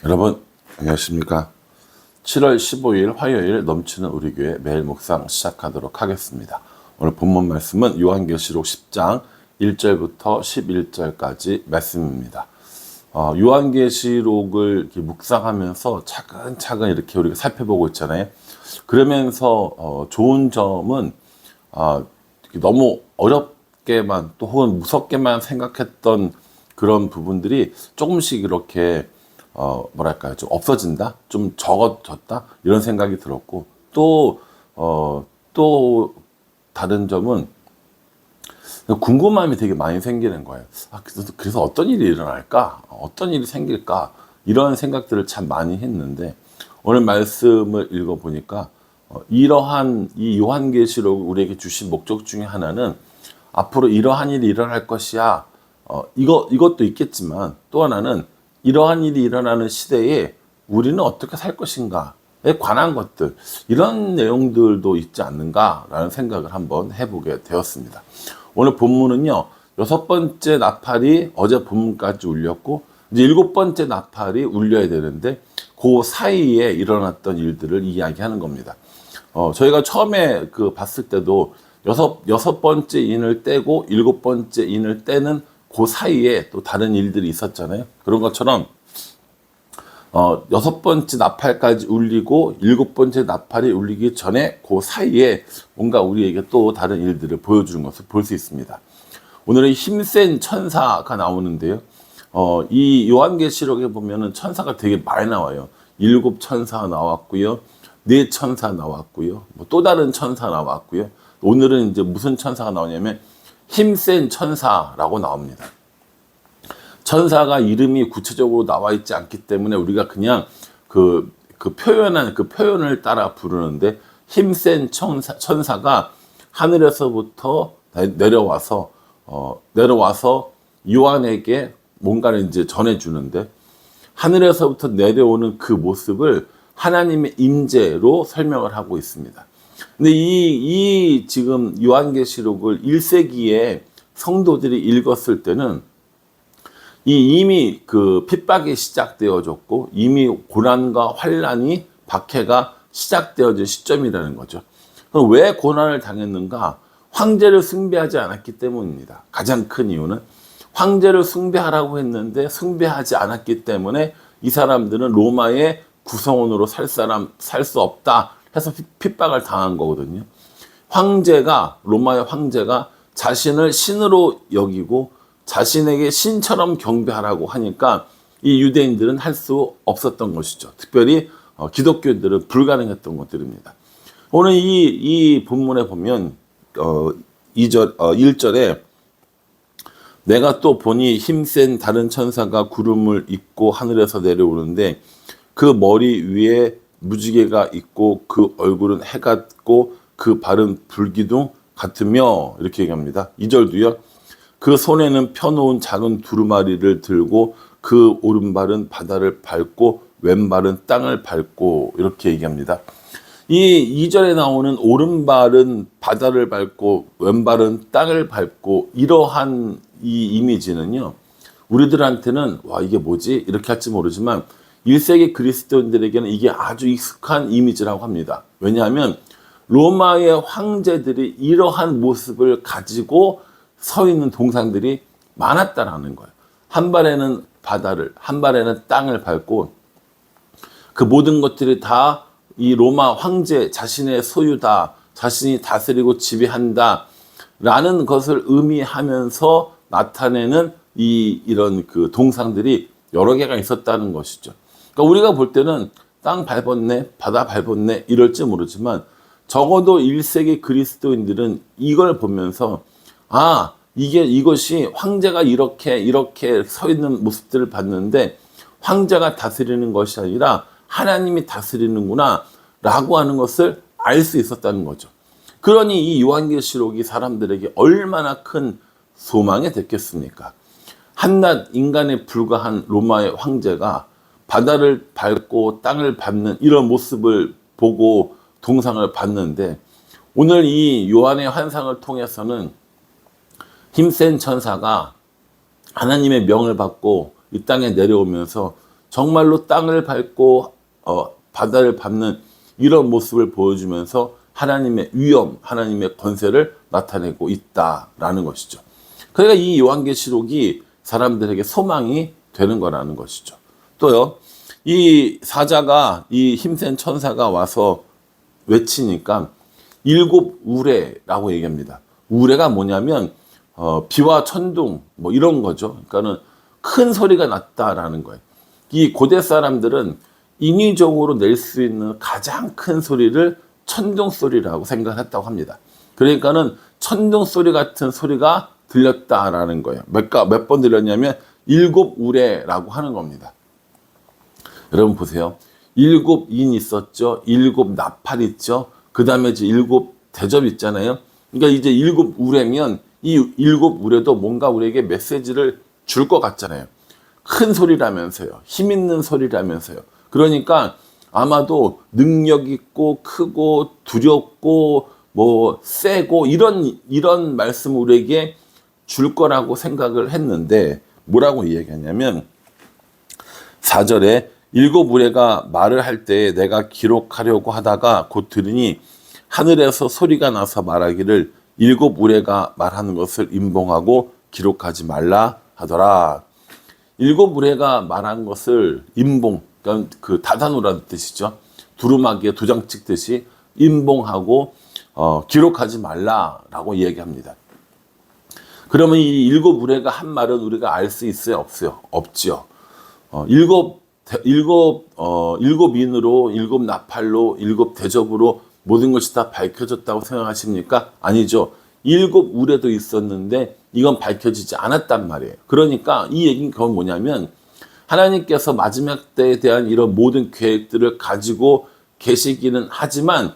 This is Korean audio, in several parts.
여러분 안녕하십니까. 7월 15일 화요일 넘치는 우리 교회 매일 묵상 시작하도록 하겠습니다. 오늘 본문 말씀은 요한계시록 10장 1절부터 11절까지 말씀입니다. 요한계시록을 이렇게 묵상하면서 차근차근 이렇게 우리가 살펴보고 있잖아요. 그러면서 좋은 점은 너무 어렵게만 또 혹은 무섭게만 생각했던 그런 부분들이 조금씩 이렇게 뭐랄까요, 좀 없어진다, 좀 적어졌다 이런 생각이 들었고, 또 다른 점은 궁금함이 되게 많이 생기는 거예요. 그래서 어떤 일이 일어날까, 어떤 일이 생길까, 이런 생각들을 참 많이 했는데, 오늘 말씀을 읽어보니까 이러한 이 요한계시록 우리에게 주신 목적 중에 하나는 앞으로 이러한 일이 일어날 것이야, 이것도 있겠지만 또 하나는 이러한 일이 일어나는 시대에 우리는 어떻게 살 것인가에 관한 것들, 이런 내용들도 있지 않는가라는 생각을 한번 해보게 되었습니다. 오늘 본문은요, 6번째 나팔이 어제 본문까지 울렸고 이제 7번째 나팔이 울려야 되는데 그 사이에 일어났던 일들을 이야기하는 겁니다. 저희가 처음에 봤을 때도 여섯 번째 인을 떼고 7번째 인을 떼는 그 사이에 또 다른 일들이 있었잖아요. 그런 것처럼 6번째 나팔까지 울리고 7번째 나팔이 울리기 전에 그 사이에 뭔가 우리에게 또 다른 일들을 보여주는 것을 볼 수 있습니다. 오늘은 힘센 천사가 나오는데요. 이 요한계시록에 보면은 천사가 되게 많이 나와요. 7천사 나왔고요. 4천사 나왔고요. 또 다른 천사 나왔고요. 오늘은 이제 무슨 천사가 나오냐면 힘센 천사라고 나옵니다. 천사가 이름이 구체적으로 나와 있지 않기 때문에 우리가 그냥 표현한 그 표현을 따라 부르는데, 힘센 천사가 하늘에서부터 내려와서 요한에게 뭔가를 이제 전해주는데, 하늘에서부터 내려오는 그 모습을 하나님의 임재로 설명을 하고 있습니다. 근데 이 지금 요한계시록을 1세기에 성도들이 읽었을 때는 이미 핍박이 시작되어졌고 이미 고난과 환난이 박해가 시작되어진 시점이라는 거죠. 그럼 왜 고난을 당했는가? 황제를 숭배하지 않았기 때문입니다. 가장 큰 이유는 황제를 숭배하라고 했는데 숭배하지 않았기 때문에 이 사람들은 로마의 구성원으로 살 수 없다 해서 핍박을 당한 거거든요. 로마의 황제가 자신을 신으로 여기고 자신에게 신처럼 경배하라고 하니까 이 유대인들은 할 수 없었던 것이죠. 특별히 기독교인들은 불가능했던 것들입니다. 오늘 이 본문에 보면 1절에 내가 또 보니 힘센 다른 천사가 구름을 입고 하늘에서 내려오는데 그 머리 위에 무지개가 있고 그 얼굴은 해 같고 그 발은 불기둥 같으며, 이렇게 얘기합니다. 2절도요. 그 손에는 펴놓은 작은 두루마리를 들고 그 오른발은 바다를 밟고 왼발은 땅을 밟고, 이렇게 얘기합니다. 이 2절에 나오는 오른발은 바다를 밟고 왼발은 땅을 밟고, 이러한 이 이미지는요, 우리들한테는 와 이게 뭐지? 이렇게 할지 모르지만 1세기 그리스도인들에게는 이게 아주 익숙한 이미지라고 합니다. 왜냐하면 로마의 황제들이 이러한 모습을 가지고 서 있는 동상들이 많았다라는 거예요. 한 발에는 바다를, 한 발에는 땅을 밟고 그 모든 것들이 다 이 로마 황제 자신의 소유다, 자신이 다스리고 지배한다 라는 것을 의미하면서 나타내는 이런 동상들이 여러 개가 있었다는 것이죠. 그러니까 우리가 볼 때는 땅 밟았네, 바다 밟았네 이럴지 모르지만 적어도 1세기 그리스도인들은 이걸 보면서 이것이 황제가 이렇게 서 있는 모습들을 봤는데 황제가 다스리는 것이 아니라 하나님이 다스리는구나 라고 하는 것을 알 수 있었다는 거죠. 그러니 이 요한계시록이 사람들에게 얼마나 큰 소망이 됐겠습니까? 한낱 인간에 불과한 로마의 황제가 바다를 밟고 땅을 밟는 이런 모습을 보고 동상을 봤는데, 오늘 이 요한의 환상을 통해서는 힘센 천사가 하나님의 명을 받고 이 땅에 내려오면서 정말로 땅을 밟고 바다를 밟는 이런 모습을 보여주면서 하나님의 위엄, 하나님의 권세를 나타내고 있다라는 것이죠. 그러니까 이 요한계시록이 사람들에게 소망이 되는 거라는 것이죠. 또요, 이 사자가, 이 힘센 천사가 와서 외치니까 일곱 우레라고 얘기합니다. 우레가 뭐냐면 비와 천둥 뭐 이런 거죠. 그러니까는 큰 소리가 났다라는 거예요. 이 고대 사람들은 인위적으로 낼 수 있는 가장 큰 소리를 천둥 소리라고 생각했다고 합니다. 그러니까는 천둥 소리 같은 소리가 들렸다라는 거예요. 몇 번 들렸냐면 일곱 우레라고 하는 겁니다. 여러분 보세요. 일곱 인 있었죠. 일곱 나팔 있죠. 그 다음에 이제 일곱 대접 있잖아요. 그러니까 이제 일곱 우레면 이 일곱 우레도 뭔가 우리에게 메시지를 줄 것 같잖아요. 큰 소리라면서요. 힘 있는 소리라면서요. 그러니까 아마도 능력 있고 크고 두렵고 뭐 세고 이런 말씀 우리에게 줄 거라고 생각을 했는데 뭐라고 이야기하냐면 4절에 일곱 우레가 말을 할 때 내가 기록하려고 하다가 곧 들으니 하늘에서 소리가 나서 말하기를 일곱 우레가 말하는 것을 임봉하고 기록하지 말라 하더라. 일곱 우레가 말한 것을 임봉, 그러니까 그 다다노라는 뜻이죠. 두루마기에 도장 찍듯이 임봉하고 기록하지 말라라고 얘기합니다. 그러면 이 일곱 우레가 한 말은 우리가 알 수 있어요, 없어요? 없죠. 일곱 인으로, 일곱 나팔로, 일곱 대접으로 모든 것이 다 밝혀졌다고 생각하십니까? 아니죠. 일곱 우레도 있었는데 이건 밝혀지지 않았단 말이에요. 그러니까 이 얘기는 그건 뭐냐면 하나님께서 마지막 때에 대한 이런 모든 계획들을 가지고 계시기는 하지만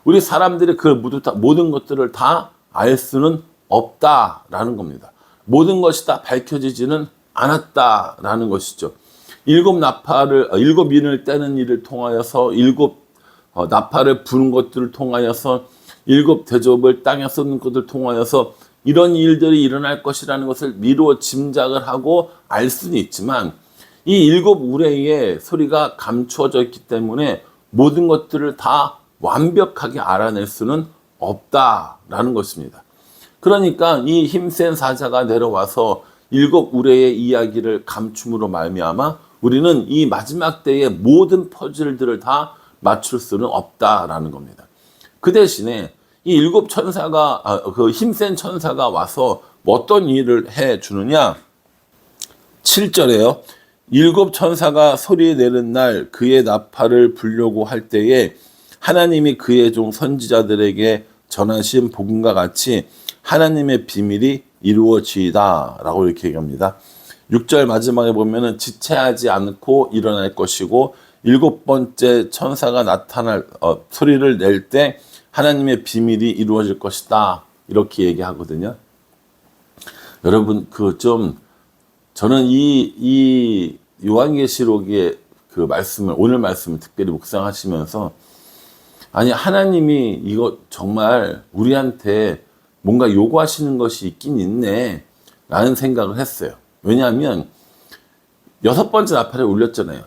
우리 사람들이 그 모든 것들을 다 알 수는 없다라는 겁니다. 모든 것이 다 밝혀지지는 않았다라는 것이죠. 일곱 인을 떼는 일을 통하여서 일곱 나팔을 부는 것들을 통하여서 일곱 대접을 땅에 쏟는 것들을 통하여서 이런 일들이 일어날 것이라는 것을 미루어 짐작을 하고 알 수는 있지만 이 일곱 우레의 소리가 감추어져 있기 때문에 모든 것들을 다 완벽하게 알아낼 수는 없다라는 것입니다. 그러니까 이 힘센 사자가 내려와서 일곱 우레의 이야기를 감춤으로 말미암아 우리는 이 마지막 때의 모든 퍼즐들을 다 맞출 수는 없다라는 겁니다. 그 대신에 이 일곱 천사가 그 힘센 천사가 와서 어떤 일을 해 주느냐? 7절에요. 일곱 천사가 소리 내는 날 그의 나팔을 불려고 할 때에 하나님이 그의 종 선지자들에게 전하신 복음과 같이 하나님의 비밀이 이루어지이다 라고 이렇게 얘기합니다. 6절 마지막에 보면은 지체하지 않고 일어날 것이고 일곱 번째 천사가 소리를 낼 때 하나님의 비밀이 이루어질 것이다 이렇게 얘기하거든요. 여러분 저는 이 요한계시록의 그 오늘 말씀을 특별히 묵상하시면서 아니 하나님이 이거 정말 우리한테 뭔가 요구하시는 것이 있긴 있네 라는 생각을 했어요. 왜냐하면 6번째 나팔에 울렸잖아요.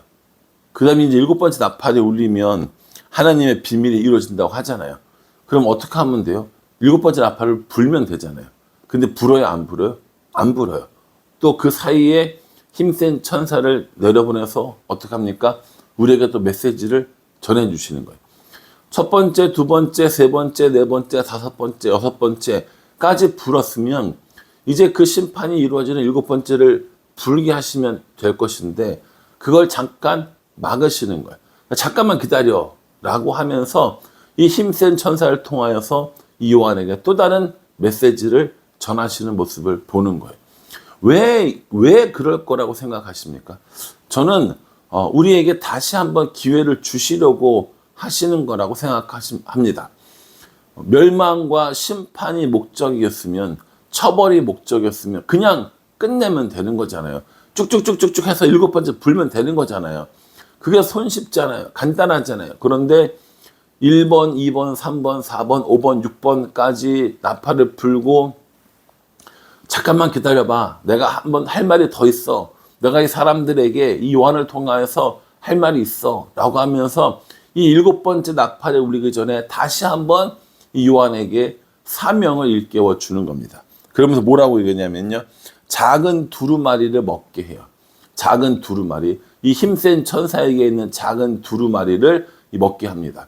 그 다음에 이제 7번째 나팔에 울리면 하나님의 비밀이 이루어진다고 하잖아요. 그럼 어떻게 하면 돼요? 7번째 나팔을 불면 되잖아요. 근데 불어요, 안 불어요? 안 불어요. 또 그 사이에 힘센 천사를 내려보내서 어떻게 합니까? 우리에게 또 메시지를 전해주시는 거예요. 첫 번째, 두 번째, 세 번째, 네 번째, 다섯 번째, 여섯 번째까지 불었으면 이제 그 심판이 이루어지는 7번째를 불게 하시면 될 것인데 그걸 잠깐 막으시는 거예요. 잠깐만 기다려 라고 하면서 이 힘센 천사를 통하여서 이 요한에게 또 다른 메시지를 전하시는 모습을 보는 거예요. 왜 그럴 거라고 생각하십니까? 저는 우리에게 다시 한번 기회를 주시려고 하시는 거라고 생각합니다. 멸망과 심판이 목적이었으면 처벌이 목적이었으면 그냥 끝내면 되는 거잖아요. 쭉쭉쭉쭉쭉 해서 7번째 불면 되는 거잖아요. 그게 손쉽잖아요. 간단하잖아요. 그런데 1번, 2번, 3번, 4번, 5번, 6번까지 나팔을 불고 잠깐만 기다려봐. 내가 한번 할 말이 더 있어. 내가 이 사람들에게 이 요한을 통하여서 할 말이 있어 라고 하면서 이 7번째 나팔에 울리기 전에 다시 한번 이 요한에게 사명을 일깨워 주는 겁니다. 그러면서 뭐라고 얘기하냐면요, 작은 두루마리를 먹게 해요. 작은 두루마리, 이 힘센 천사에게 있는 작은 두루마리를 먹게 합니다.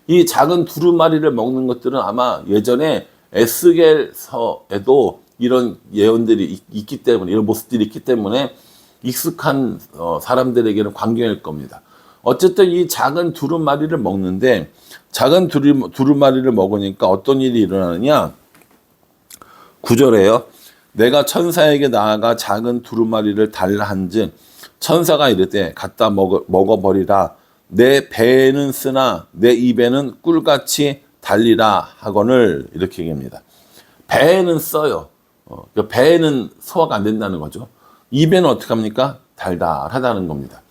이 작은 두루마리를 먹는 것들은 아마 예전에 에스겔서에도 이런 예언들이 있기 때문에, 이런 모습들이 있기 때문에 익숙한 사람들에게는 광경일 겁니다. 어쨌든 이 작은 두루마리를 먹는데, 작은 두루마리를 먹으니까 어떤 일이 일어나느냐? 9절에요. 내가 천사에게 나아가 작은 두루마리를 달라 한즉 천사가 이르되 갖다 먹어버리라. 내 배에는 쓰나 내 입에는 꿀같이 달리라 하거늘. 이렇게 얘기합니다. 배에는 써요. 배에는 소화가 안 된다는 거죠. 입에는 어떻게 합니까? 달달하다는 겁니다.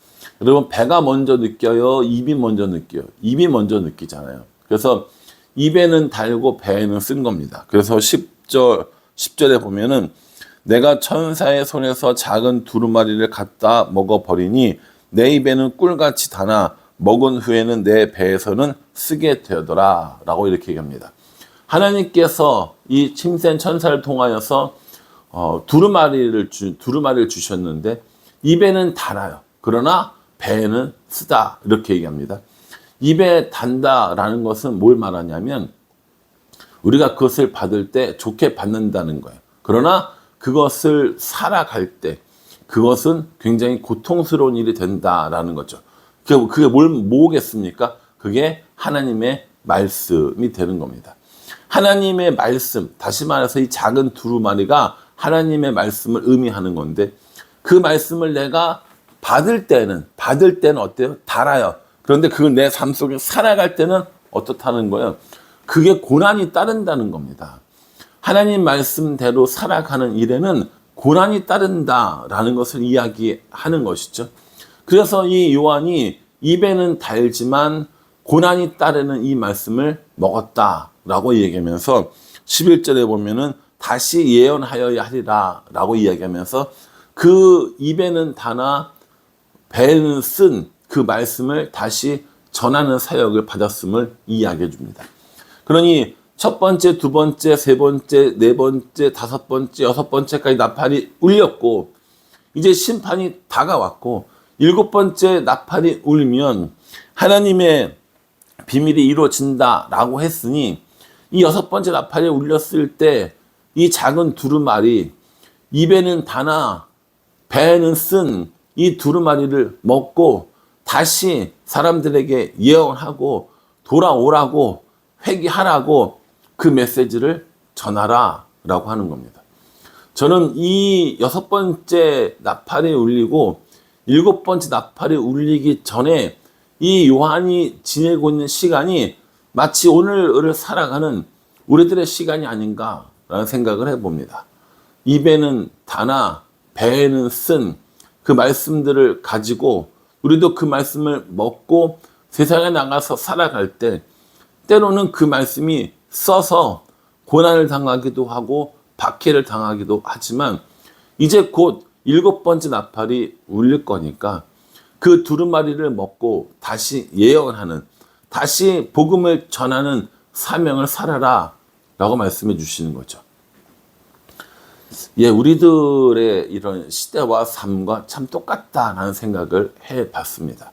여러분, 배가 먼저 느껴요? 입이 먼저 느껴요? 입이 먼저 느끼잖아요. 그래서 입에는 달고 배에는 쓴 겁니다. 그래서 10절에 보면은 내가 천사의 손에서 작은 두루마리를 갖다 먹어버리니 내 입에는 꿀같이 다나 먹은 후에는 내 배에서는 쓰게 되더라 라고 이렇게 얘기합니다. 하나님께서 이 힘센 천사를 통하여서 두루마리를 주셨는데 입에는 달아요. 그러나 배에는 쓰다 이렇게 얘기합니다. 입에 단다라는 것은 뭘 말하냐면 우리가 그것을 받을 때 좋게 받는다는 거예요. 그러나 그것을 살아갈 때 그것은 굉장히 고통스러운 일이 된다라는 거죠. 그게 뭐겠습니까? 그게 하나님의 말씀이 되는 겁니다. 하나님의 말씀, 다시 말해서 이 작은 두루마리가 하나님의 말씀을 의미하는 건데, 그 말씀을 내가 받을 때는 어때요? 달아요. 그런데 그걸 내 삶 속에 살아갈 때는 어떻다는 거예요? 그게 고난이 따른다는 겁니다. 하나님 말씀대로 살아가는 일에는 고난이 따른다라는 것을 이야기하는 것이죠. 그래서 이 요한이 입에는 달지만 고난이 따르는 이 말씀을 먹었다라고 얘기하면서 11절에 보면은 다시 예언하여야 하리라 라고 이야기하면서 그 입에는 다나 배에는 쓴 그 말씀을 다시 전하는 사역을 받았음을 이야기해 줍니다. 그러니 첫 번째, 두 번째, 세 번째, 네 번째, 다섯 번째, 여섯 번째까지 나팔이 울렸고 이제 심판이 다가왔고 7번째 나팔이 울리면 하나님의 비밀이 이루어진다라고 했으니 이 6번째 나팔이 울렸을 때 이 작은 두루마리, 입에는 다나 배에는 쓴 이 두루마리를 먹고 다시 사람들에게 예언하고 돌아오라고 회개하라고 그 메시지를 전하라 라고 하는 겁니다. 저는 이 6번째 나팔이 울리고 7번째 나팔이 울리기 전에 이 요한이 지내고 있는 시간이 마치 오늘을 살아가는 우리들의 시간이 아닌가라는 생각을 해봅니다. 입에는 다나 배에는 쓴 그 말씀들을 가지고 우리도 그 말씀을 먹고 세상에 나가서 살아갈 때 때로는 그 말씀이 써서 고난을 당하기도 하고 박해를 당하기도 하지만 이제 곧 7번째 나팔이 울릴 거니까 그 두루마리를 먹고 다시 예언하는, 다시 복음을 전하는 사명을 살아라 라고 말씀해 주시는 거죠. 예, 우리들의 이런 시대와 삶과 참 똑같다라는 생각을 해봤습니다.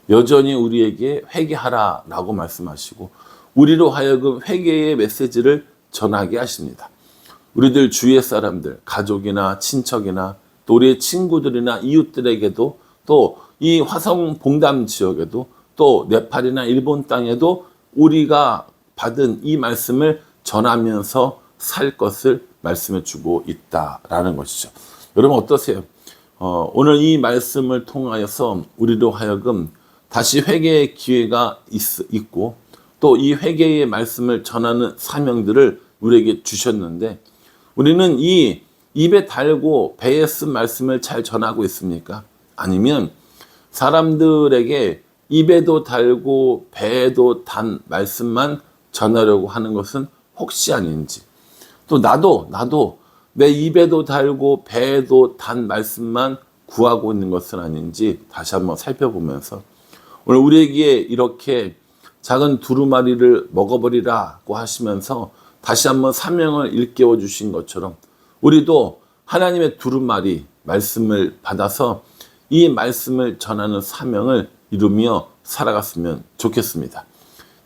여전히 우리에게 회개하라 라고 말씀하시고 우리로 하여금 회개의 메시지를 전하게 하십니다. 우리들 주위의 사람들, 가족이나 친척이나 또 우리의 친구들이나 이웃들에게도 또 이 화성 봉담 지역에도 또 네팔이나 일본 땅에도 우리가 받은 이 말씀을 전하면서 살 것을 말씀해 주고 있다라는 것이죠. 여러분 어떠세요? 오늘 이 말씀을 통하여서 우리로 하여금 다시 회개의 기회가 있고 또 이 회개의 말씀을 전하는 사명들을 우리에게 주셨는데 우리는 이 입에 달고 배에 쓴 말씀을 잘 전하고 있습니까? 아니면 사람들에게 입에도 달고 배에도 단 말씀만 전하려고 하는 것은 혹시 아닌지, 또 나도 내 입에도 달고 배에도 단 말씀만 구하고 있는 것은 아닌지 다시 한번 살펴보면서 오늘 우리에게 이렇게 작은 두루마리를 먹어버리라고 하시면서 다시 한번 사명을 일깨워 주신 것처럼 우리도 하나님의 두루마리 말씀을 받아서 이 말씀을 전하는 사명을 이루며 살아갔으면 좋겠습니다.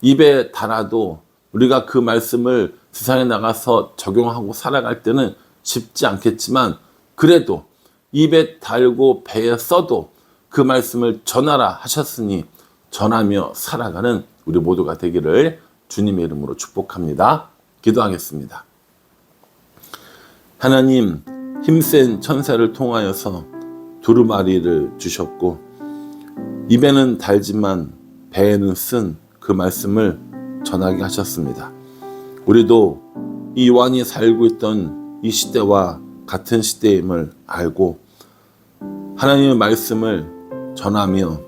입에 달아도 우리가 그 말씀을 세상에 나가서 적용하고 살아갈 때는 쉽지 않겠지만 그래도 입에 달고 배에 써도 그 말씀을 전하라 하셨으니 전하며 살아가는 우리 모두가 되기를 주님의 이름으로 축복합니다. 기도하겠습니다. 하나님, 힘센 천사를 통하여서 두루마리를 주셨고 입에는 달지만 배에는 쓴 그 말씀을 전하게 하셨습니다. 우리도 이 요한이 살고 있던 이 시대와 같은 시대임을 알고 하나님의 말씀을 전하며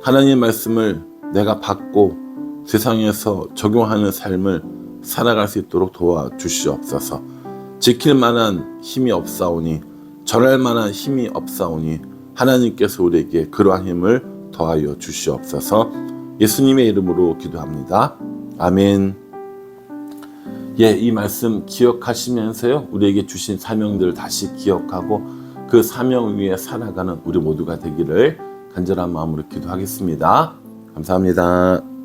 하나님의 말씀을 내가 받고 세상에서 적용하는 삶을 살아갈 수 있도록 도와주시옵소서. 지킬 만한 힘이 없사오니 전할 만한 힘이 없사오니 하나님께서 우리에게 그러한 힘을 더하여 주시옵소서. 예수님의 이름으로 기도합니다. 아멘. 이 말씀 기억하시면서요, 우리에게 주신 사명들을 다시 기억하고 그 사명 위에 살아가는 우리 모두가 되기를 간절한 마음으로 기도하겠습니다. 감사합니다.